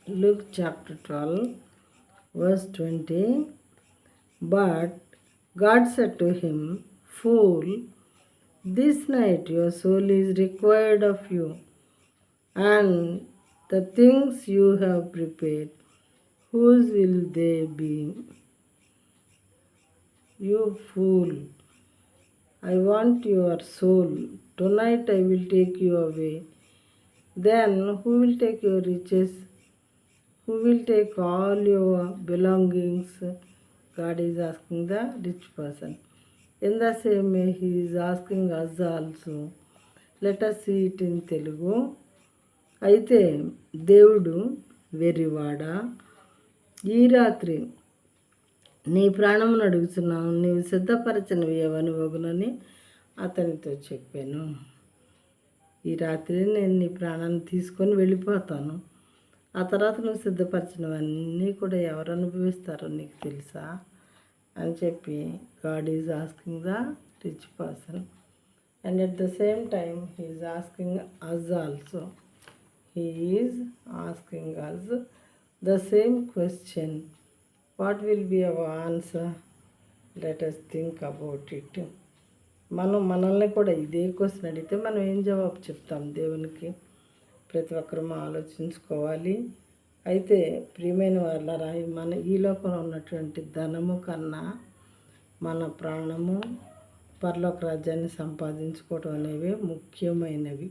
Luke chapter 12, verse 20. But God said to him, Fool, this night your soul is required of you, and the things you have prepared, whose will they be? You fool, I want your soul. Tonight I will take you away. Then who will take your riches? Who will take all your belongings? God is asking the rich person. In the same way, He is asking us also. Let us see it in Telugu. అయితే దేవుడు వెర్రివాడా, ఈ రాత్రి నీ ప్రాణమును అడుగుతున్నావు, నీవు సిద్ధపరచనివి ఎవని వగునని అతనితో చెప్పాను. ఈ రాత్రి నేను నీ ప్రాణాన్ని తీసుకొని వెళ్ళిపోతాను. ఆ తర్వాత నువ్వు సిద్ధపరిచినవన్నీ కూడా ఎవరు అనుభవిస్తారో నీకు తెలుసా అని చెప్పి God is asking the rich person. And at the same time he is asking us also. He is asking us the same question. What will be our answer? Let us think about it. మనల్ని కూడా ఇదే question అడిగితే మనం ఏం జవాబు చెప్తాం దేవునికి? ప్రతి ఒక్కరూ ఆలోచించుకోవాలి. అయితే ప్రియమైన వాళ్ళరా, ఈ లోకంలో ఉన్నటువంటి ధనము కన్నా మన ప్రాణము, పరలోక రాజ్యాన్ని సంపాదించుకోవడం అనేవి ముఖ్యమైనవి.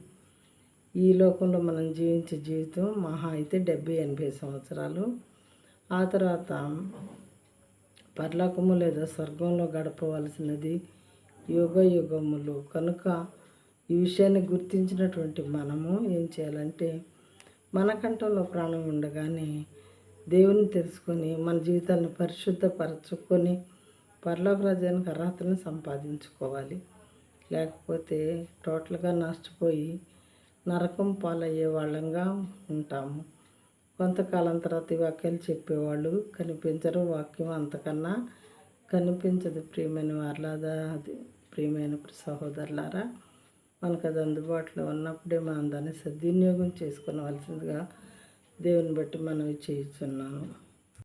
ఈ లోకంలో మనం జీవించే జీవితం మహా అయితే 70-80 సంవత్సరాలు. ఆ తర్వాత పరలోకము లేదా స్వర్గంలో గడపవలసినది యుగ యుగములు. కనుక ఈ విషయాన్ని గుర్తించినటువంటి మనము ఏం చేయాలంటే, మన కంఠంలో ప్రాణం ఉండగానే దేవుని తెలుసుకొని మన జీవితాన్ని పరిశుద్ధపరచుకొని పరలోక రాజ్యానికి అర్హతను సంపాదించుకోవాలి. లేకపోతే టోటల్గా నష్టపోయి నరకం పాలయ్యే వాళ్ళంగా ఉంటాము. కొంతకాలం తర్వాత ఈ వాక్యాలు చెప్పేవాళ్ళు కనిపించరు. వాక్యం అంతకన్నా కనిపించదు. ప్రియమైన వాళ్ళదా, అది ప్రియమైన సహోదరులారా, మనకు అది అందుబాటులో ఉన్నప్పుడే మనం దాన్ని సద్వినియోగం చేసుకోవలసిందిగా దేవుని బట్టి మనవి చేస్తున్నాము.